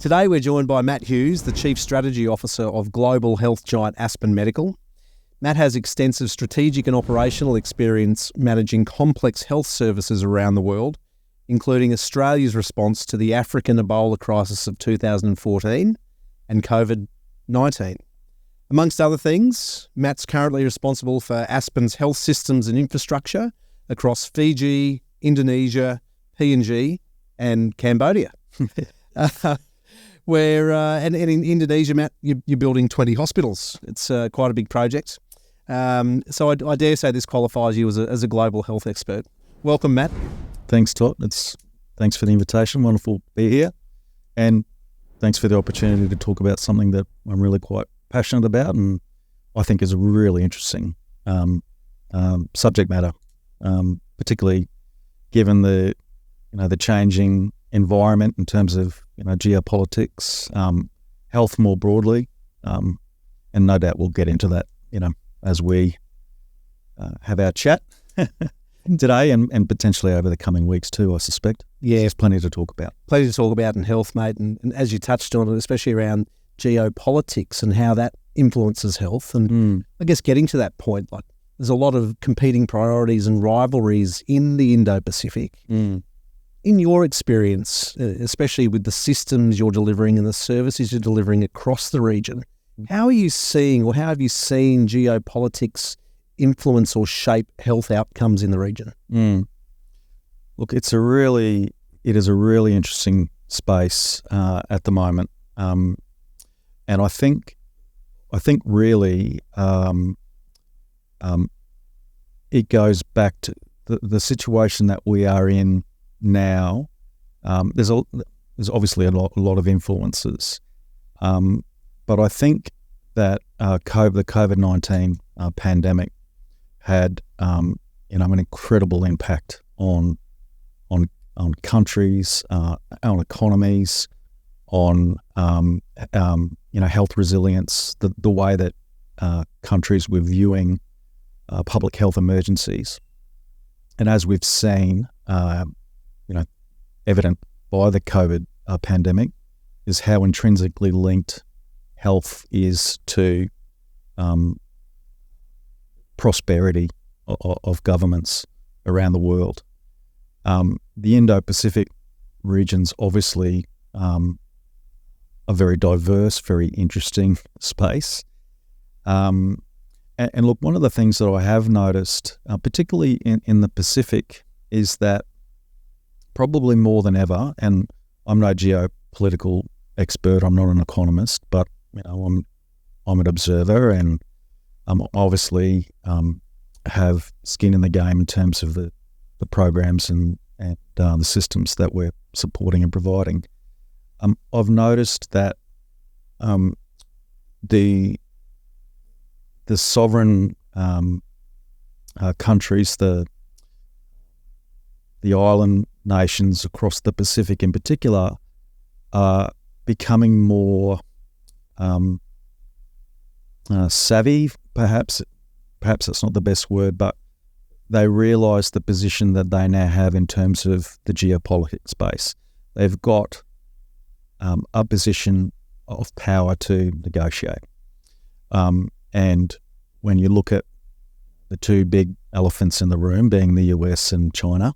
Today we're joined by Matt Hughes, the Chief Strategy Officer of global health giant Aspen Medical. Matt has extensive strategic and operational experience managing complex health services around the world, including Australia's response to the African Ebola crisis of 2014 and COVID-19. Amongst other things, Matt's currently responsible for Aspen's health systems and infrastructure across Fiji, Indonesia, PNG and Cambodia. And in Indonesia, Matt, you're building 20 hospitals. It's quite a big project. So I dare say this qualifies you as a global health expert. Welcome, Matt. Thanks, Todd. Thanks for the invitation. Wonderful to be here. And thanks for the opportunity to talk about something that I'm really quite passionate about and I think is a really interesting subject matter, particularly given the changing environment in terms of geopolitics, health more broadly, and no doubt we'll get into that as we have our chat today and potentially over the coming weeks too, I suspect. Yeah, there's plenty to talk about. Plenty to talk about in health, mate, and as you touched on it, especially around geopolitics and how that influences health. And I guess getting to that point, like there's a lot of competing priorities and rivalries in the Indo-Pacific. In your experience, especially with the systems you're delivering and the services you're delivering across the region, how are you seeing or how have you seen geopolitics influence or shape health outcomes in the region? Look, it is a really interesting space at the moment, and I think really it goes back to the situation that we are in now. There's obviously a lot of influences, but I think that the COVID-19 pandemic had an incredible impact on countries, on economies, on health resilience, the way that countries were viewing public health emergencies, and as we've seen, evident by the COVID pandemic, is how intrinsically linked health is to prosperity of governments around the world. The Indo-Pacific region's obviously a very diverse, very interesting space. And look, one of the things that I have noticed, particularly in the Pacific, is that probably more than ever, and I'm no geopolitical expert, I'm not an economist, but I'm an observer and obviously have skin in the game in terms of the programs and the systems that we're supporting and providing. I've noticed that the sovereign countries, the island nations across the Pacific in particular, are becoming more savvy, perhaps that's not the best word, but they realise the position that they now have in terms of the geopolitics space. They've got a position of power to negotiate. And when you look at the two big elephants in the room being the US and China,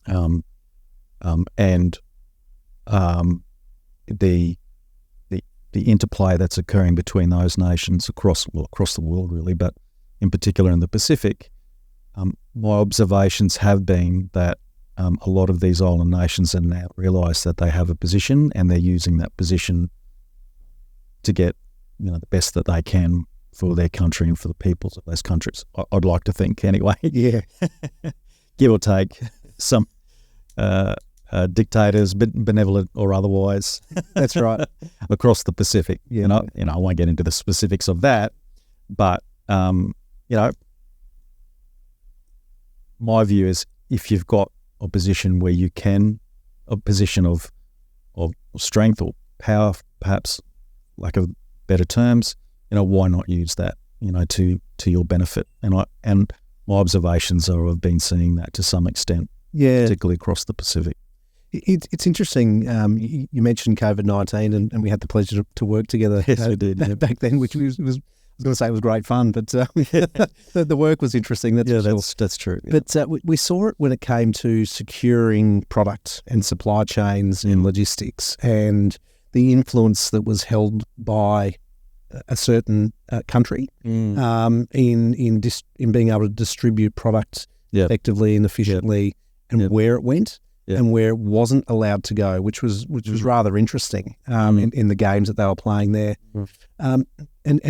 and the interplay that's occurring between those nations across the world really, but in particular in the Pacific, my observations have been that a lot of these island nations have now realised that they have a position and they're using that position to get the best that they can for their country and for the peoples of those countries. I'd like to think anyway. Yeah. Give or take some dictators, benevolent or otherwise. That's right. Across the Pacific. Yeah. I won't get into the specifics of that, but my view is if you've got a position where you can, a position of strength or power, perhaps, lack of better terms, why not use that, to your benefit? And my observations are I've been seeing that to some extent, yeah, particularly across the Pacific. It's interesting. You mentioned COVID-19, and we had the pleasure to work together. Yes, we did. Yeah. Back then, which was I was going to say it was great fun, but the work was interesting. That's true. Yeah. But we saw it when it came to securing product and supply chains in logistics, and the influence that was held by a certain country in being able to distribute product effectively and efficiently, and where it went. And where it wasn't allowed to go, which was rather interesting in the games that they were playing there. And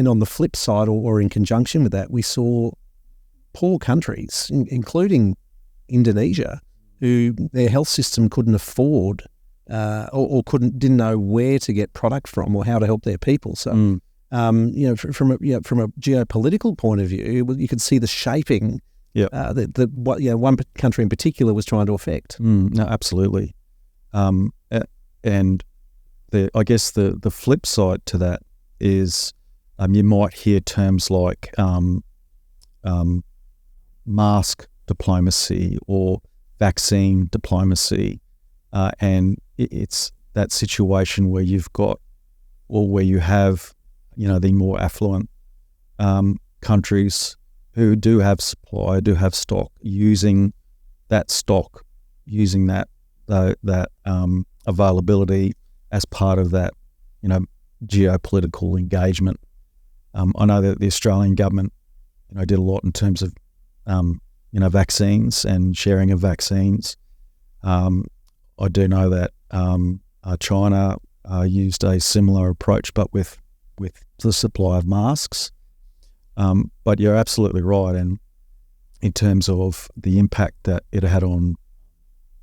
on the flip side, or in conjunction with that, we saw poor countries, including Indonesia, who their health system couldn't afford or didn't know where to get product from or how to help their people. So, from a geopolitical point of view, you could see the shaping. What one country in particular was trying to affect. No, absolutely. And I guess the flip side to that is you might hear terms like mask diplomacy or vaccine diplomacy, and it's that situation where you've got, or where you have, the more affluent countries who do have supply, do have stock, using that availability as part of that, geopolitical engagement. I know that the Australian government, did a lot in terms of, vaccines and sharing of vaccines. I do know that China used a similar approach, but with the supply of masks. But you're absolutely right, and in terms of the impact that it had on,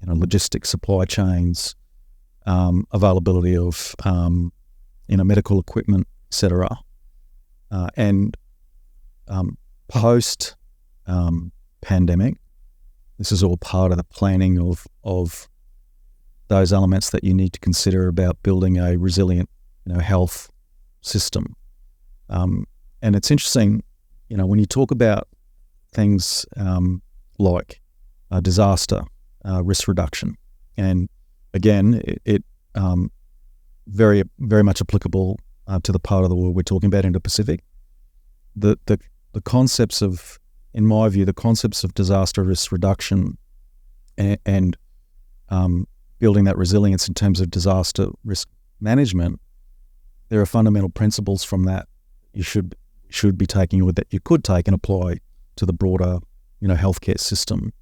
logistics, supply chains, availability of, medical equipment, etc. And post pandemic, this is all part of the planning of those elements that you need to consider about building a resilient, health system. And it's interesting, when you talk about things like disaster risk reduction, and again, it very, very much applicable to the part of the world we're talking about, Indo-Pacific. The concepts of, in my view, the concepts of disaster risk reduction and building that resilience in terms of disaster risk management, there are fundamental principles from that you should be taking, or that you could take and apply to the broader, healthcare system.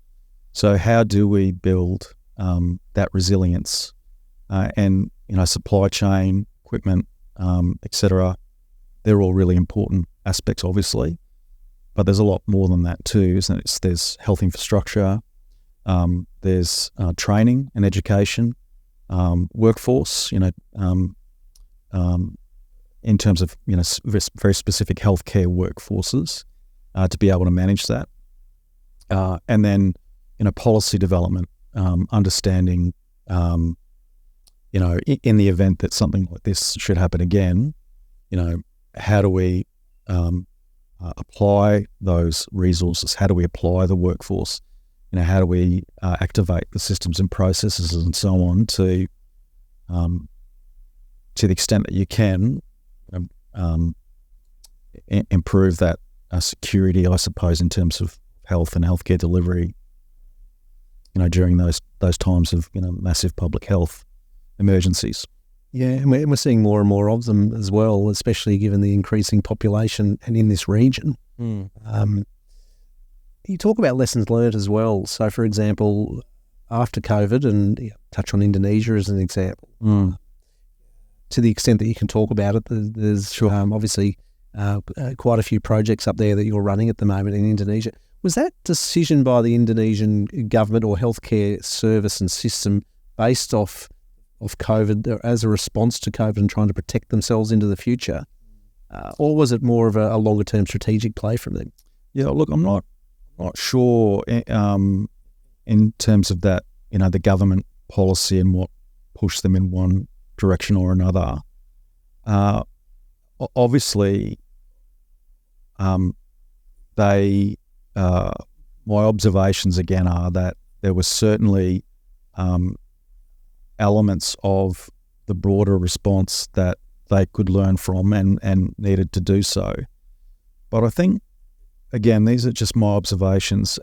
So how do we build that resilience and, supply chain, equipment, etc. They're all really important aspects, obviously, but there's a lot more than that too, isn't it? There's health infrastructure, there's training and education, workforce, in terms of, very specific healthcare workforces to be able to manage that. And then, policy development, understanding, in the event that something like this should happen again, how do we apply those resources? How do we apply the workforce? How do we activate the systems and processes and so on to the extent that you can, improve that security, I suppose, in terms of health and healthcare delivery, during those times of, massive public health emergencies. Yeah, and we're seeing more and more of them as well, especially given the increasing population and in this region. You talk about lessons learned as well. So, for example, after COVID, and touch on Indonesia as an example, to the extent that you can talk about it, there's obviously quite a few projects up there that you're running at the moment in Indonesia. Was that decision by the Indonesian government or healthcare service and system based off of COVID, as a response to COVID and trying to protect themselves into the future? Or was it more of a longer term strategic play from them? Yeah, look, I'm not sure in terms of that, the government policy and what pushed them in one direction or another. Obviously, my observations again are that there was certainly elements of the broader response that they could learn from and needed to do so. But I think, again, these are just my observations.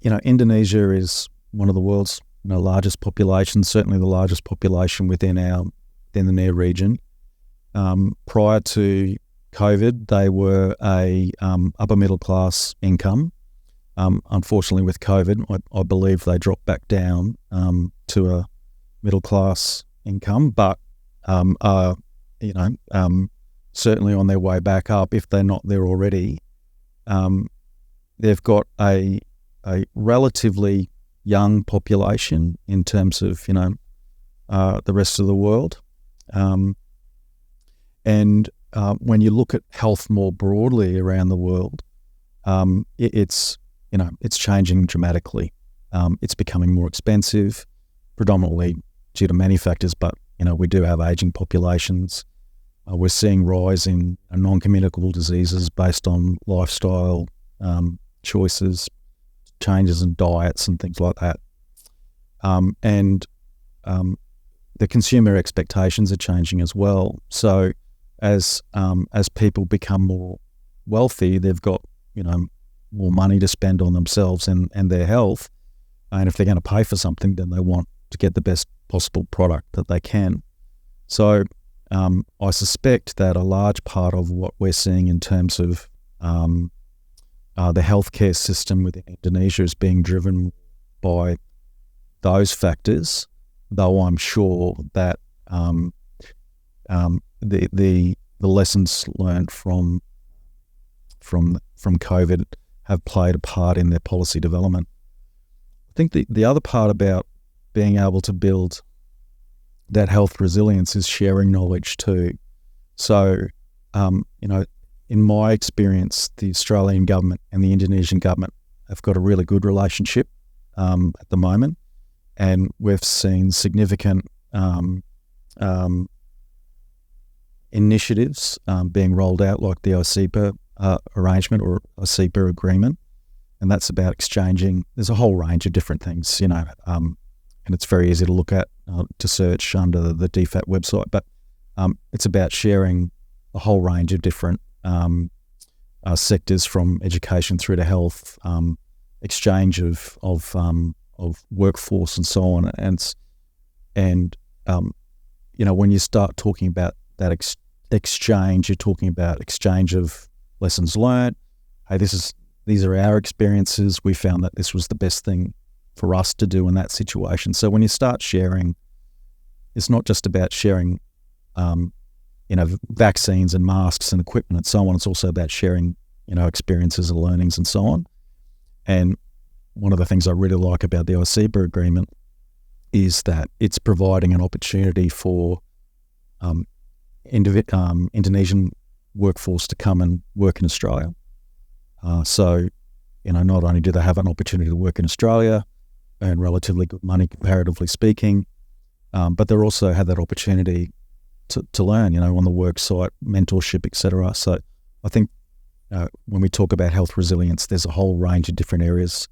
Indonesia is one of the world's largest populations, certainly the largest population within the near region. Prior to COVID, they were a upper middle class income. Unfortunately, with COVID, I believe they dropped back down to a middle class income, but certainly on their way back up, if they're not there already. They've got a relatively young population in terms of the rest of the world, and when you look at health more broadly around the world, it's changing dramatically. It's becoming more expensive, predominantly due to many factors, but we do have aging populations. We're seeing rise in non-communicable diseases based on lifestyle choices, changes in diets and things like that. And the consumer expectations are changing as well. So as people become more wealthy, they've got more money to spend on themselves and their health. And if they're going to pay for something, then they want to get the best possible product that they can. So I suspect that a large part of what we're seeing in terms of the healthcare system within Indonesia is being driven by those factors, though I'm sure that the lessons learned from COVID have played a part in their policy development. I think the other part about being able to build that health resilience is sharing knowledge too. So, in my experience, the Australian government and the Indonesian government have got a really good relationship at the moment, and we've seen significant initiatives being rolled out, like the ICEPA arrangement or ICEPA agreement, and that's about exchanging. There's a whole range of different things, and it's very easy to look at, to search under the DFAT website, but it's about sharing a whole range of different sectors, from education through to health, exchange of workforce and so on. And when you start talking about that exchange, you're talking about exchange of lessons learned. Hey, these are our experiences. We found that this was the best thing for us to do in that situation. So when you start sharing, it's not just about sharing, vaccines and masks and equipment and so on. It's also about sharing, experiences and learnings and so on. And one of the things I really like about the ICEPA agreement is that it's providing an opportunity for Indonesian workforce to come and work in Australia. So not only do they have an opportunity to work in Australia, earn relatively good money comparatively speaking, but they also have that opportunity to learn, on the work site, mentorship, etc. So I think when we talk about health resilience, there's a whole range of different areas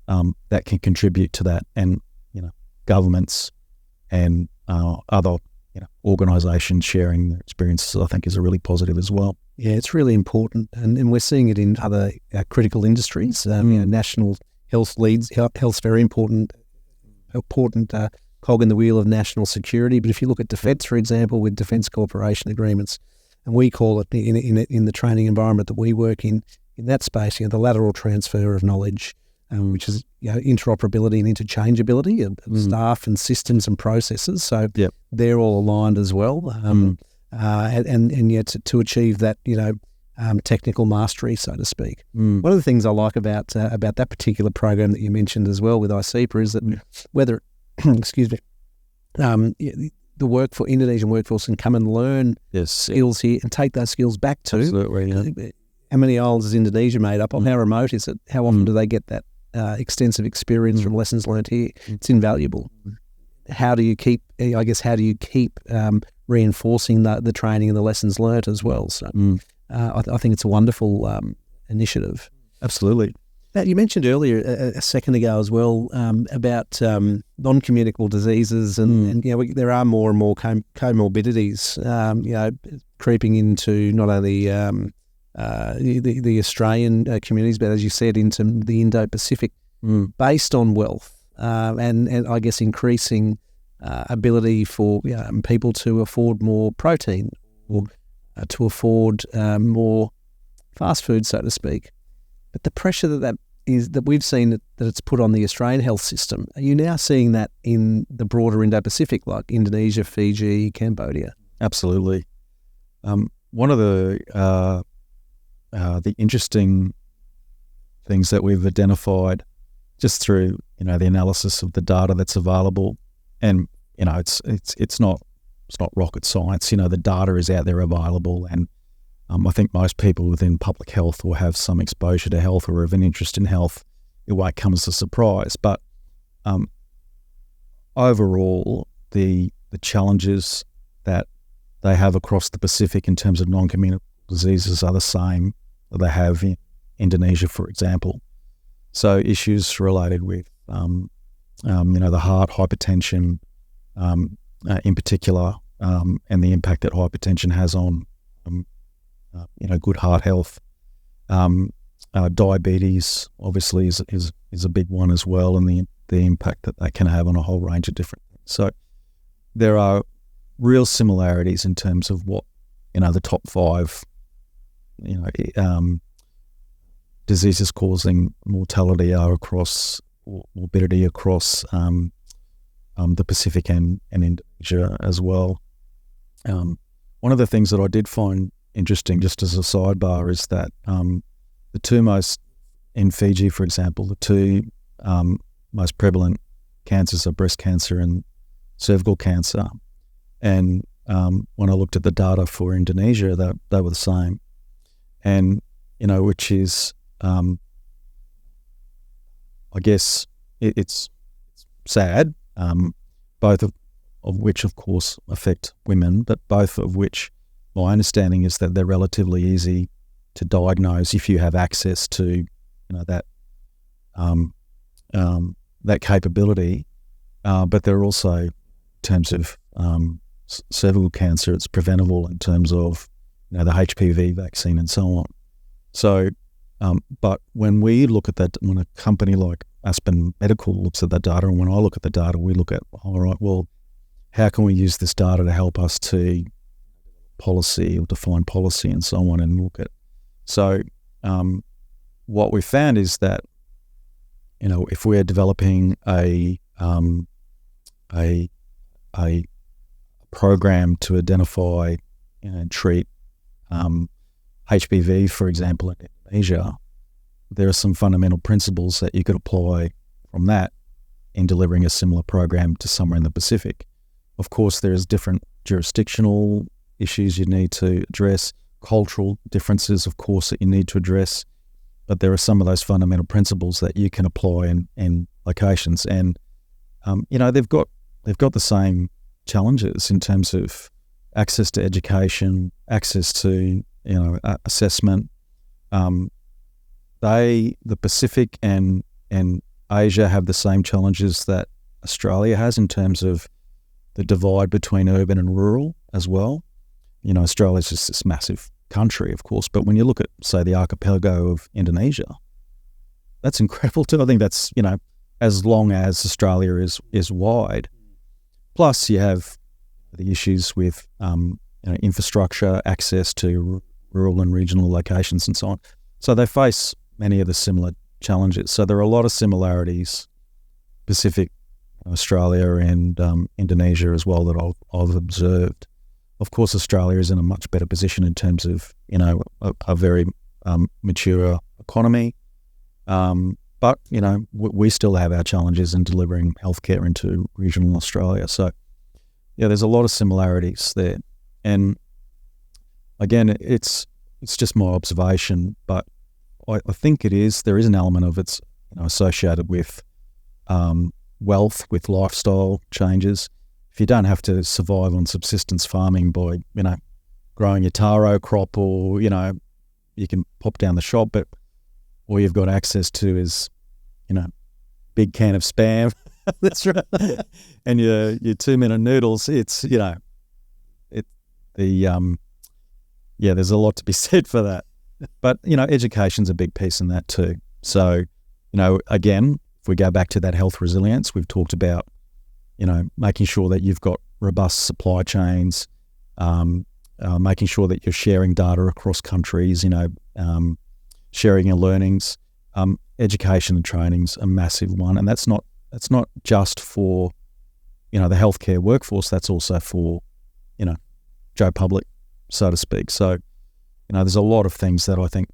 that can contribute to that, and governments and other organisations sharing their experiences, I think, is a really positive as well. Yeah, it's really important, and we're seeing it in other critical industries. National health leads. Health's very important cog in the wheel of national security. But if you look at defence, for example, with defence cooperation agreements, and we call it in the training environment that we work in that space, the lateral transfer of knowledge, which is interoperability and interchangeability of staff and systems and processes. So they're all aligned as well, and yet to achieve that technical mastery, so to speak. One of the things I like about that particular program that you mentioned as well with ICEPA is that whether excuse me, the Indonesian workforce can come and learn skills here and take those skills back to. Absolutely, how many islands is Indonesia made up of? How remote is it? How often do they get that extensive experience from lessons learned here? It's invaluable. How do you keep reinforcing the training and the lessons learned as well? So I think it's a wonderful initiative. Absolutely. Matt, you mentioned earlier a second ago as well about non-communicable diseases, and there are more and more comorbidities, creeping into not only the Australian communities, but as you said, into the Indo-Pacific, based on wealth and I guess increasing ability for people to afford more protein or to afford more fast food, so to speak. But the pressure that we've seen that it's put on the Australian health system, are you now seeing that in the broader Indo-Pacific, like Indonesia, Fiji, Cambodia? Absolutely. One of the interesting things that we've identified just through the analysis of the data that's available, and it's not rocket science. The data is out there available, and I think most people within public health will have some exposure to health or have an interest in health. It won't come as a surprise. But overall, the challenges that they have across the Pacific in terms of non-communicable diseases are the same that they have in Indonesia, for example. So issues related with, the heart, hypertension in particular, and the impact that hypertension has on good heart health. Diabetes obviously is a big one as well, and the impact that they can have on a whole range of different things. So there are real similarities in terms of what the top 5 diseases causing mortality are across, or morbidity across the Pacific and Indonesia as well. One of the things that I did find interesting, just as a sidebar, is that the two most, in Fiji, for example, the two most prevalent cancers are breast cancer and cervical cancer. And when I looked at the data for Indonesia, they were the same. And, which is, I guess it's sad, both of which, of course, affect women, but both of which, my understanding is that they're relatively easy to diagnose if you have access to, that capability. But they're also, in terms of cervical cancer, it's preventable in terms of, the HPV vaccine and so on. So, but when we look at that, when a company like Aspen Medical looks at that data, and when I look at the data, we look at, all right, well, how can we use this data to help us to policy or define policy and so on, and look at. So what we found is that, if we're developing a program to identify and treat HPV, for example, in Indonesia, there are some fundamental principles that you could apply from that in delivering a similar program to somewhere in the Pacific. Of course, there's different jurisdictional issues you need to address, cultural differences, of course, that you need to address, but there are some of those fundamental principles that you can apply in locations. And, they've got the same challenges in terms of access to education, access to, assessment. The Pacific and Asia have the same challenges that Australia has in terms of the divide between urban and rural as well. Australia's just this massive country, of course, but when you look at, say, the archipelago of Indonesia, that's incredible too. I think that's, as long as Australia is wide. Plus, you have the issues with infrastructure, access to rural and regional locations and so on. So they face many of the similar challenges. So there are a lot of similarities, Pacific, Australia and Indonesia as well, that I've observed. Of course, Australia is in a much better position in terms of, a very mature economy. But, we still have our challenges in delivering healthcare into regional Australia. So, yeah, there's a lot of similarities there. And again, it's just my observation, but I think there is an element of it's associated with wealth, with lifestyle changes. If you don't have to survive on subsistence farming by, growing your taro crop, or, you can pop down the shop, but all you've got access to is, big can of Spam. That's right. And your 2-minute noodles. It's, there's a lot to be said for that. But, education's a big piece in that too. So, again, if we go back to that health resilience, we've talked about, making sure that you've got robust supply chains, making sure that you're sharing data across countries, sharing your learnings. Education and training's a massive one, and that's not just for, the healthcare workforce. That's also for, Joe Public, so to speak. So, there's a lot of things that I think,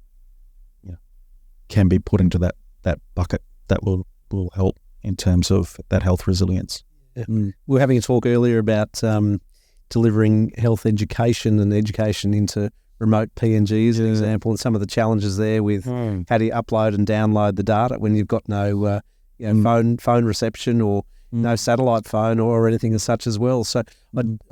can be put into that bucket that will help in terms of that health resilience. Yeah. We were having a talk earlier about delivering health education and education into remote PNG as an example, and some of the challenges there with how do you upload and download the data when you've got no phone reception or no satellite phone or anything as such as well. So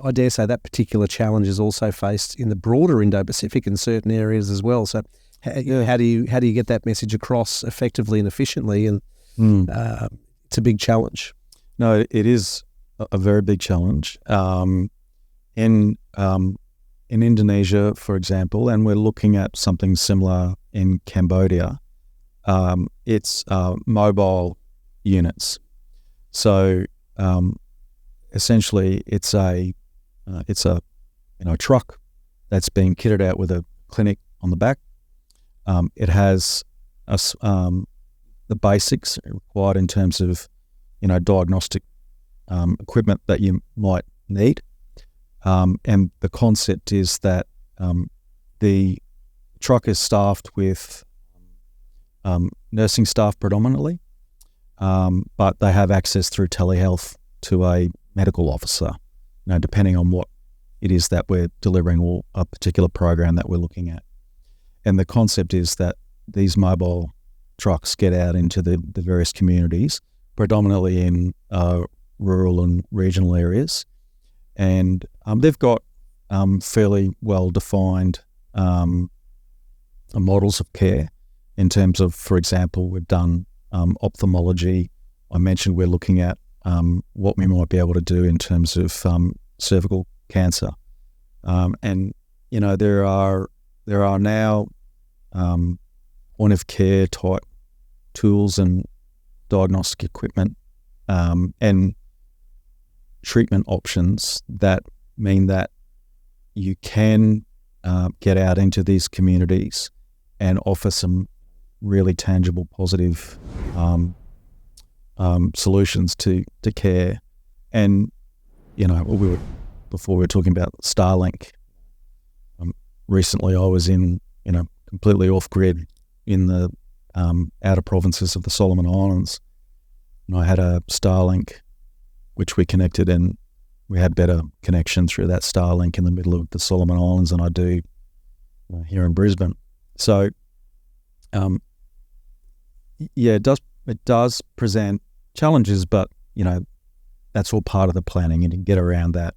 I dare say that particular challenge is also faced in the broader Indo-Pacific in certain areas as well. So how do you get that message across effectively and efficiently? And it's a big challenge. No, it is a very big challenge. In Indonesia, for example, and we're looking at something similar in Cambodia, it's mobile units. So essentially, it's a truck that's being kitted out with a clinic on the back. It has the basics required in terms of diagnostic equipment that you might need. And the concept is that the truck is staffed with nursing staff predominantly, but they have access through telehealth to a medical officer, depending on what it is that we're delivering or a particular program that we're looking at. And the concept is that these mobile trucks get out into the various communities, predominantly in rural and regional areas. And they've got fairly well-defined models of care in terms of, for example, we've done ophthalmology. I mentioned we're looking at what we might be able to do in terms of cervical cancer. And, there are now point-of-care type tools and diagnostic equipment and treatment options that mean that you can get out into these communities and offer some really tangible, positive solutions to care. And, before we were talking about Starlink. Recently I was in, completely off-grid in the outer provinces of the Solomon Islands. And I had a Starlink which we connected, and we had better connection through that Starlink in the middle of the Solomon Islands than I do here in Brisbane. So, it does present challenges, but that's all part of the planning, and you can get around that.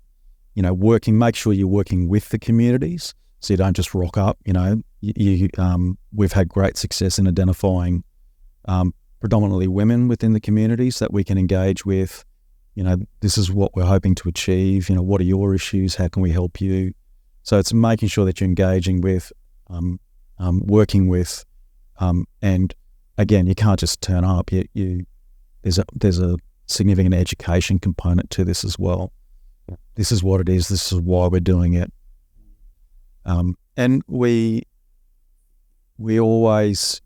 Make sure you're working with the communities, so you don't just rock up. We've had great success in identifying predominantly women within the communities that we can engage with. This is what we're hoping to achieve. What are your issues? How can we help you? So it's making sure that you're engaging with, working with, and again, you can't just turn up. There's a significant education component to this as well. This is what it is. This is why we're doing it. And we always,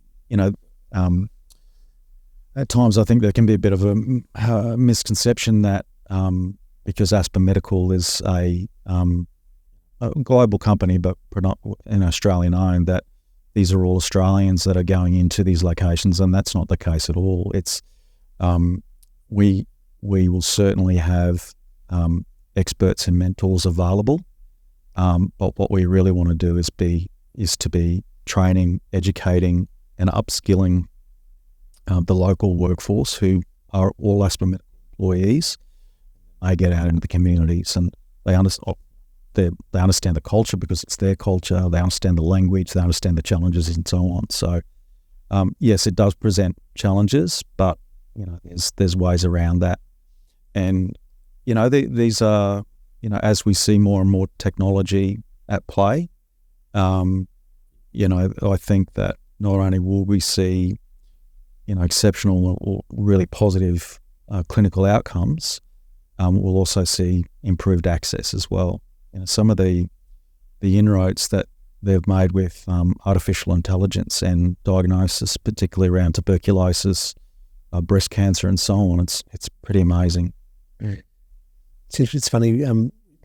at times I think there can be a bit of a misconception that because Aspen Medical is a global company, but Australian owned, that these are all Australians that are going into these locations, and that's not the case at all. It's we will certainly have experts and mentors available, but what we really want to do is to be training, educating, and upskilling the local workforce, who are all Aspen Medical employees. They get out into the communities, and they understand the culture because it's their culture. They understand the language. They understand the challenges, and so on. So Yes, it does present challenges, but there's ways around that. And these are as we see more and more technology at play, I think that not only will we see exceptional or really positive clinical outcomes, we'll also see improved access as well. Some of the inroads that they've made with artificial intelligence and diagnosis, particularly around tuberculosis, breast cancer, and so on, it's pretty amazing. It's funny.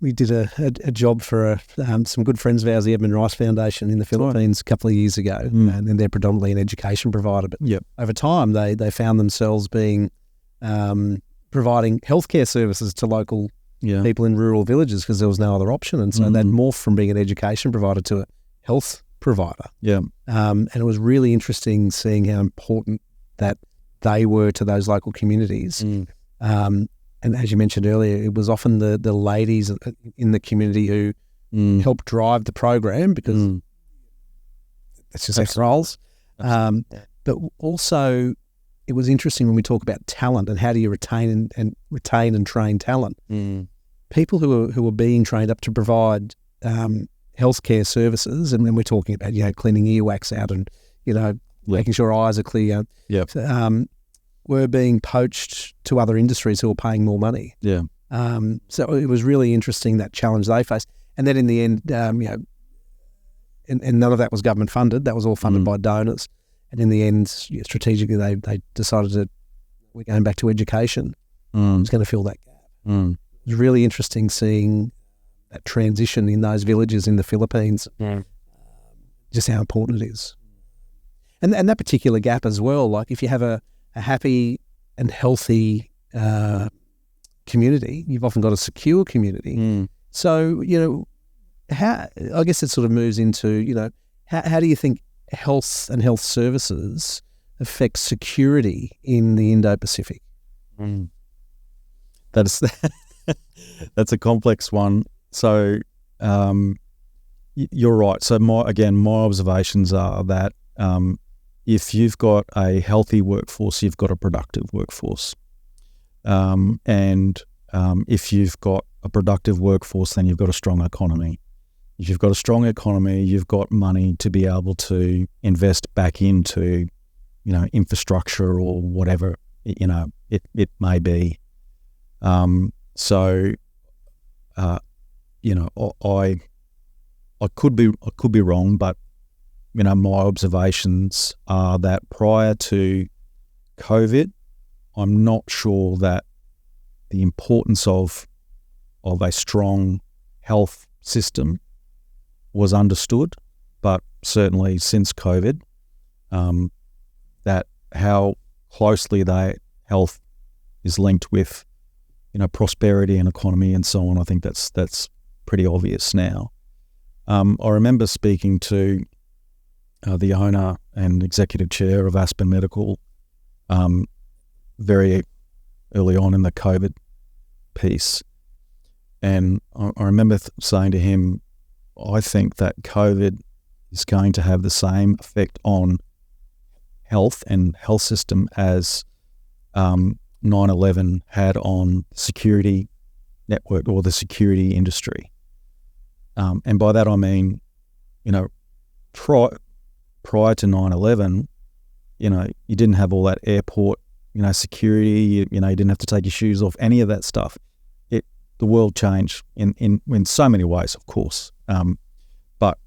We did a job for some good friends of ours, the Edmund Rice Foundation in the Philippines a couple of years ago, and they're predominantly an education provider. But over time, they found themselves being providing healthcare services to local people in rural villages because there was no other option, and so they'd morphed from being an education provider to a health provider. And it was really interesting seeing how important that they were to those local communities. And as you mentioned earlier, it was often the ladies in the community who helped drive the program because that's just their roles. But also, it was interesting when we talk about talent and how do you retain and train talent. People who are being trained up to provide healthcare services, and when we're talking about cleaning earwax out and making sure eyes are clear. Were being poached to other industries who were paying more money. So it was really interesting, that challenge they faced. And then in the end, and none of that was government funded. That was all funded by donors. And in the end, strategically, they decided that we're going back to education. It's going to fill that gap. It was really interesting seeing that transition in those villages in the Philippines, just how important it is. And that particular gap as well, like if you have a happy and healthy community, you've often got a secure community. So, how, I guess it sort of moves into, how do you think health and health services affect security in the Indo-Pacific? That's a complex one. So you're right. So my observations are that if you've got a healthy workforce, you've got a productive workforce. And if you've got a productive workforce, then you've got a strong economy. If you've got a strong economy, you've got money to be able to invest back into, infrastructure or whatever, it may be. I could be wrong, but my observations are that prior to COVID, I'm not sure that the importance of a strong health system was understood, but certainly since COVID, that how closely that health is linked with, prosperity and economy and so on. I think that's pretty obvious now. I remember speaking to the owner and executive chair of Aspen Medical very early on in the COVID piece. And I remember saying to him, I think that COVID is going to have the same effect on health and health system as 9/11 had on security network or the security industry. And by that I mean, prior to 9/11, you didn't have all that airport, security, you didn't have to take your shoes off, any of that stuff. The world changed in so many ways, of course, but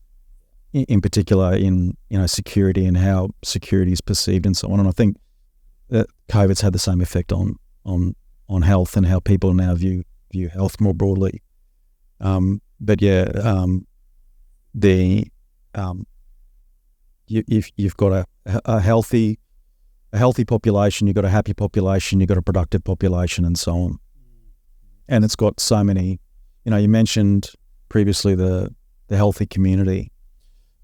in particular in security and how security is perceived and so on. And I think that COVID's had the same effect on health and how people now view health more broadly. But yeah, you've got a healthy population, you've got a happy population, you've got a productive population, and so on. And it's got so many, you mentioned previously the healthy community.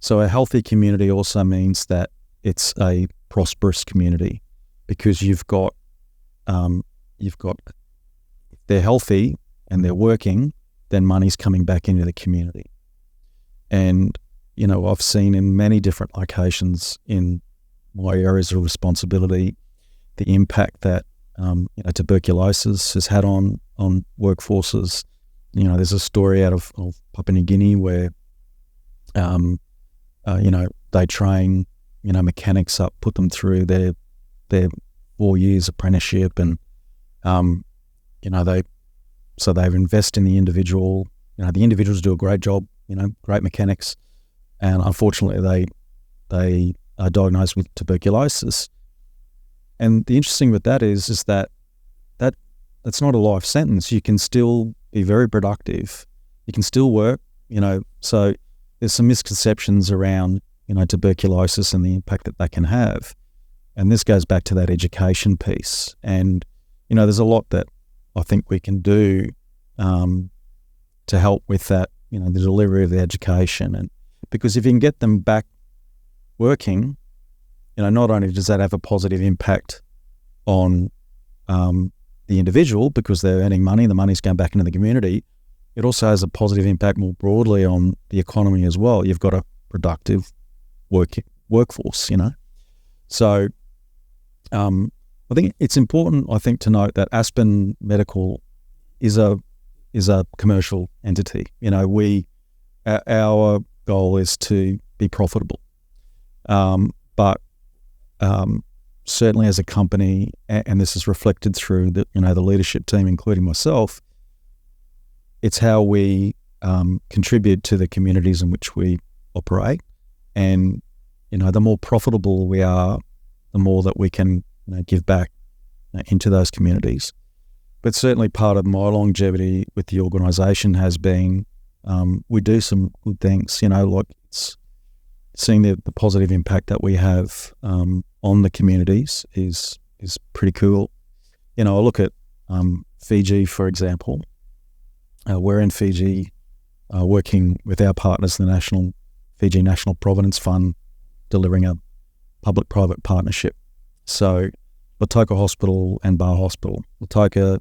So a healthy community also means that it's a prosperous community, because you've got they're healthy and they're working, then money's coming back into the community. And I've seen in many different locations in my areas of responsibility, the impact that tuberculosis has had on workforces. There's a story out of Papua New Guinea where they train mechanics up, put them through their 4 years apprenticeship, and they invest in the individual. The individuals do a great job, great mechanics, and unfortunately they are diagnosed with tuberculosis. And the interesting with that is that's not a life sentence. You can still be very productive. You can still work, so there's some misconceptions around, tuberculosis and the impact that can have. And this goes back to that education piece. And, there's a lot that I think we can do to help with that, the delivery of the education. And because if you can get them back working, not only does that have a positive impact on the individual because they're earning money, the money's going back into the community, it also has a positive impact more broadly on the economy as well. You've got a productive workforce, So I think it's important, to note that Aspen Medical is a commercial entity. Our goal is to be profitable. But certainly as a company, and this is reflected through the leadership team, including myself, it's how we contribute to the communities in which we operate. And, the more profitable we are, the more that we can give back into those communities. But certainly part of my longevity with the organisation has been we do some good things, like it's seeing the positive impact that we have on the communities is pretty cool. I look at Fiji, for example. We're in Fiji working with our partners, the Fiji National Providence Fund, delivering a public-private partnership. So Lautoka Hospital and Bar Hospital. Lautoka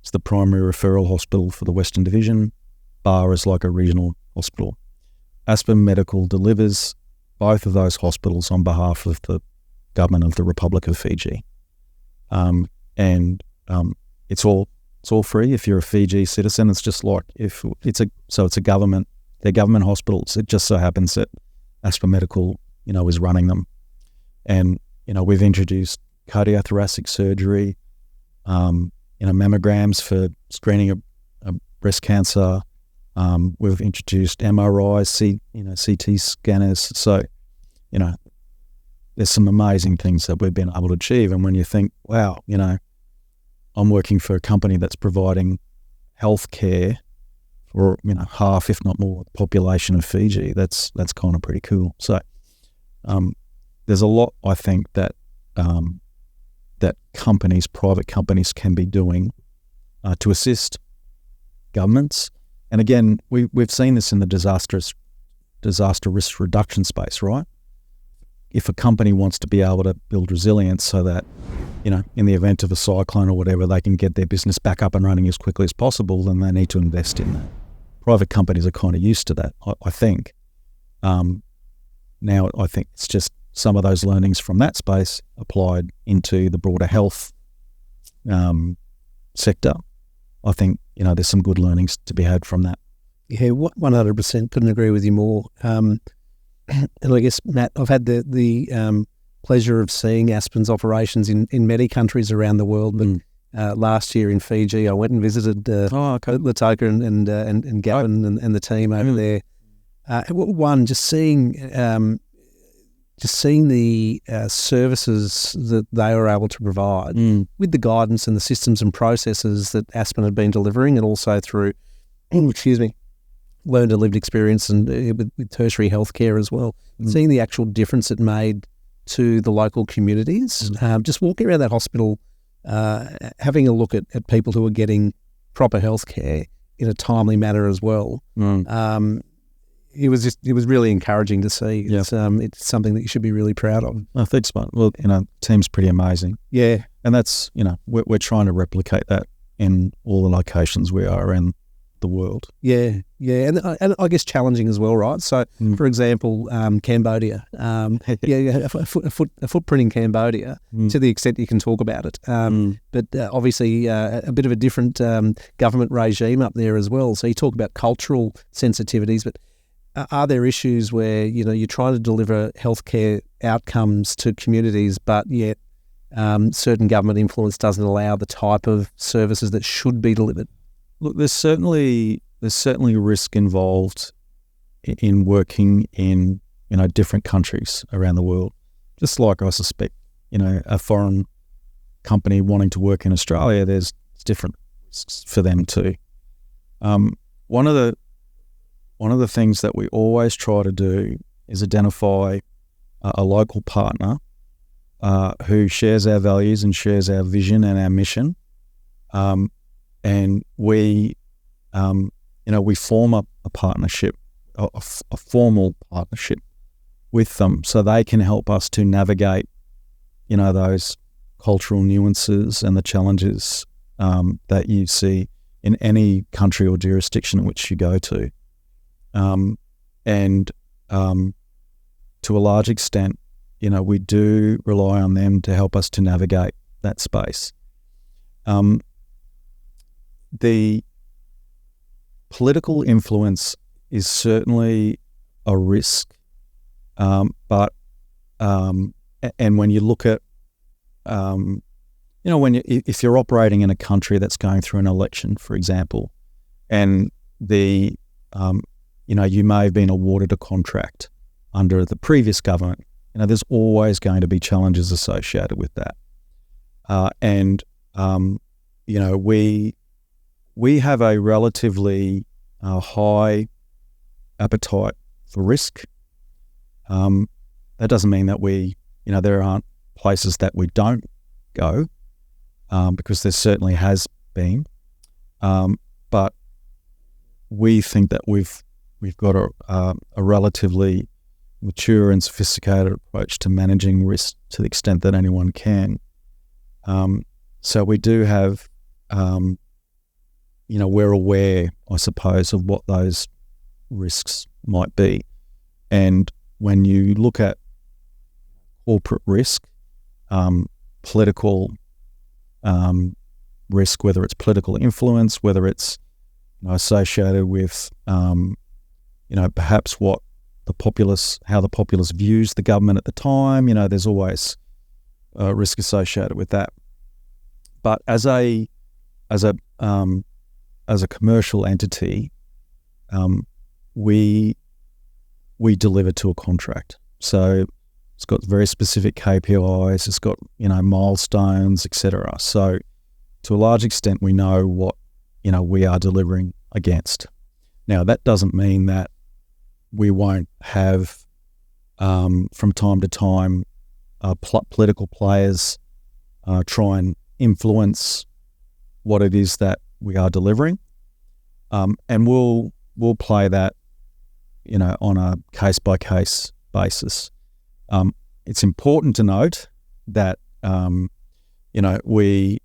is the primary referral hospital for the Western Division. Bar is like a regional hospital. Aspen Medical delivers both of those hospitals on behalf of the government of the Republic of Fiji. It's all free if you're a Fiji citizen. It's just like it's a government. They're government hospitals. It just so happens that Aspen Medical, is running them. And, we've introduced cardiothoracic surgery, mammograms for screening of breast cancer. We've introduced MRIs, CT scanners. So, there's some amazing things that we've been able to achieve. And when you think, wow, I'm working for a company that's providing health care for, half, if not more, the population of Fiji, that's kind of pretty cool. So there's a lot, I think, that that private companies can be doing to assist governments. And again, we've seen this in the disaster risk reduction space, right? If a company wants to be able to build resilience so that, in the event of a cyclone or whatever, they can get their business back up and running as quickly as possible, then they need to invest in that. Private companies are kind of used to that, I think. Now, I think it's just some of those learnings from that space applied into the broader health sector. I think, there's some good learnings to be had from that. Yeah, 100% couldn't agree with you more. And I guess, Matt, I've had the pleasure of seeing Aspen's operations in many countries around the world. But last year in Fiji, I went and visited Lautoka and Gavin and the team over there. Just seeing the services that they were able to provide with the guidance and the systems and processes that Aspen had been delivering, and also through, learned and lived experience and with tertiary healthcare as well. Seeing the actual difference it made to the local communities. Just walking around that hospital, having a look at people who are getting proper healthcare in a timely manner as well. It was really encouraging to see. Yeah. It's something that you should be really proud of. I think so. Well, team's pretty amazing. Yeah. And that's, we're trying to replicate that in all the locations we are in. the world. Yeah, and I guess challenging as well, right? So, for example, Cambodia, a footprint in Cambodia, to the extent you can talk about it. But obviously, a bit of a different government regime up there as well. So you talk about cultural sensitivities, but are there issues where you're trying to deliver healthcare outcomes to communities, but yet certain government influence doesn't allow the type of services that should be delivered? Look, there's certainly risk involved in working in different countries around the world. Just like I suspect a foreign company wanting to work in Australia, there's different risks for them too. One of the things that we always try to do is identify a local partner who shares our values and shares our vision and our mission. And we form a partnership, a formal partnership with them, so they can help us to navigate, those cultural nuances and the challenges that you see in any country or jurisdiction in which you go to. And to a large extent, we do rely on them to help us to navigate that space. The political influence is certainly a risk, but when you look at, if you're operating in a country that's going through an election, for example, and you may have been awarded a contract under the previous government, there's always going to be challenges associated with that, we have a relatively high appetite for risk. That doesn't mean that there aren't places that we don't go, because there certainly has been. But we think that we've got a relatively mature and sophisticated approach to managing risk to the extent that anyone can. So we do have, we're aware, I suppose, of what those risks might be. And when you look at corporate risk, political risk, whether it's political influence, whether it's associated with, perhaps how the populace views the government at the time, there's always risk associated with that. But as a commercial entity, we deliver to a contract. So it's got very specific KPIs, it's got, milestones, etc. So to a large extent, we know what, we are delivering against. Now, that doesn't mean that we won't have, from time to time, political players try and influence what it is that we are delivering. And we'll play that, on a case-by-case basis. It's important to note that, we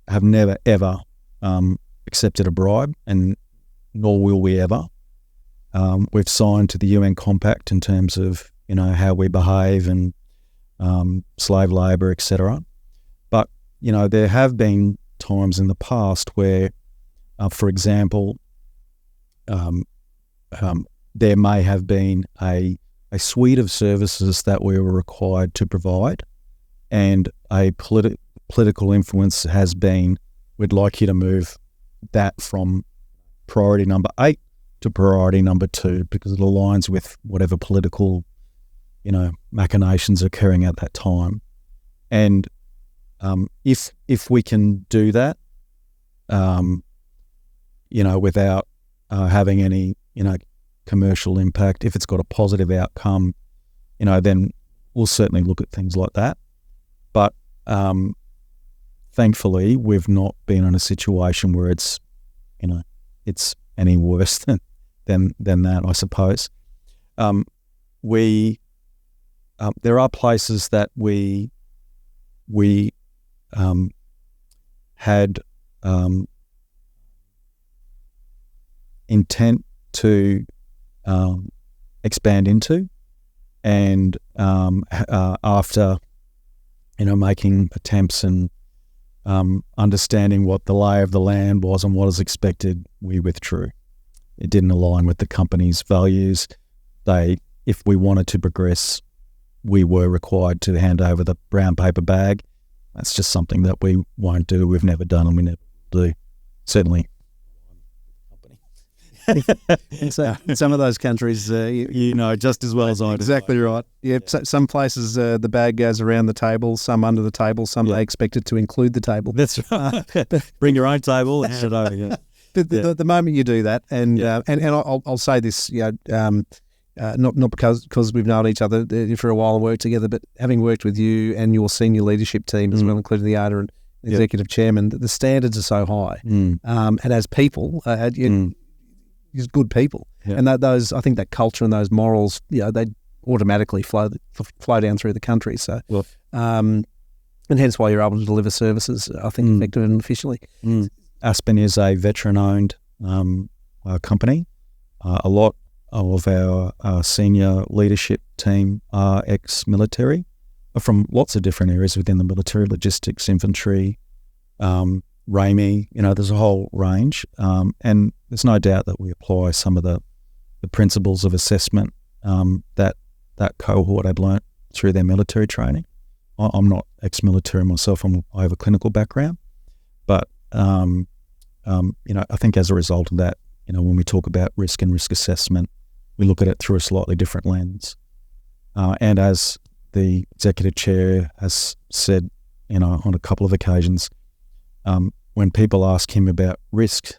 have never, ever accepted a bribe, and nor will we ever. We've signed to the UN Compact in terms of, how we behave and slave labour, etc. But, there have been times in the past where, for example, there may have been a suite of services that we were required to provide, and a political influence has been, we'd like you to move that from priority number 8 to priority number 2 because it aligns with whatever political, machinations are occurring at that time. And if we can do that, without having any, commercial impact, if it's got a positive outcome, then we'll certainly look at things like that. But thankfully, we've not been in a situation where it's, it's any worse than that, I suppose. There are places that we had intent to expand into, and after making attempts and understanding what the lay of the land was and what is expected, we withdrew. It didn't align with the company's values. If we wanted to progress, we were required to hand over the brown paper bag. That's just something that we won't do. We've never done, and we never will do. Certainly. So some of those countries, you know just as well as I do. Exactly right. Yeah, so some places the bag goes around the table, some under the table, some they expect it to include the table. That's right. Bring your own table and hand it over. Yeah. The moment you do that, and I'll say this, not because we've known each other for a while and worked together, but having worked with you and your senior leadership team as well, including the owner and executive chairman, the standards are so high, and as people, you're good people, and those, I think that culture and those morals, they automatically flow down through the country. So, and hence why you're able to deliver services, I think, effectively and efficiently. Aspen is a veteran-owned company. A lot of our senior leadership team are ex-military from lots of different areas within the military, logistics, infantry, RAMI, there's a whole range. And there's no doubt that we apply some of the principles of assessment that cohort had learnt through their military training. I'm not ex-military myself. I have a clinical background. But, I think as a result of that, when we talk about risk and risk assessment, we look at it through a slightly different lens. And as the executive chair has said, on a couple of occasions, when people ask him about risk,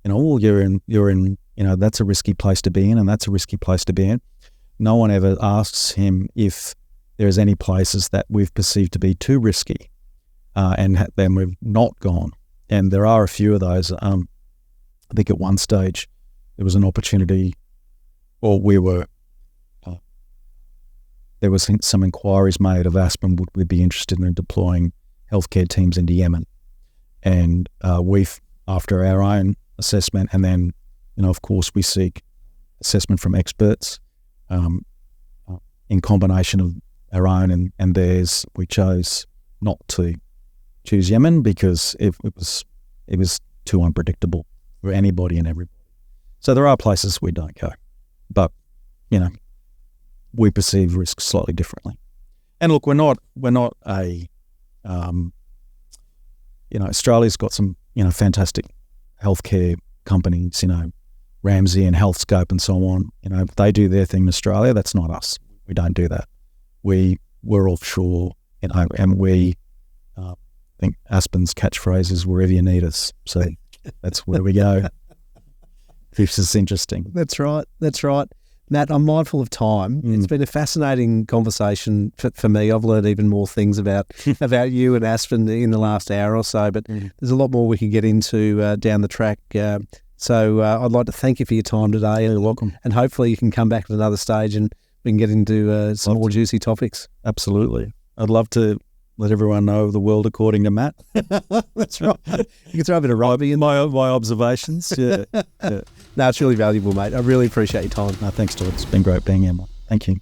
you're in, that's a risky place to be in, and that's a risky place to be in. No one ever asks him if there's any places that we've perceived to be too risky, and then we've not gone. And there are a few of those. I think at one stage there was an opportunity, or there was some inquiries made of Aspen, would we be interested in deploying healthcare teams into Yemen? And we've, after our own assessment, and then, of course, we seek assessment from experts in combination of our own and theirs. We chose not to choose Yemen because it was too unpredictable for anybody and everybody. So there are places we don't go, but we perceive risk slightly differently. And look, we're not a Australia's got some fantastic healthcare companies, Ramsay and HealthScope and so on. They do their thing in Australia. That's not us. We don't do that. We're offshore, and we think Aspen's catchphrase is wherever you need us. So that's where we go. This is interesting. That's right. Matt, I'm mindful of time. It's been a fascinating conversation for me. I've learned even more things about you and Aspen in the last hour or so, but there's a lot more we can get into down the track. So I'd like to thank you for your time today. You're welcome. And hopefully you can come back at another stage and we can get into some more juicy topics. Absolutely. I'd love to let everyone know the world according to Matt. That's right. You can throw a bit of rugby in. My observations. Yeah. No, it's really valuable, mate. I really appreciate your time. No, thanks, Todd. It's been great being here, mate. Thank you.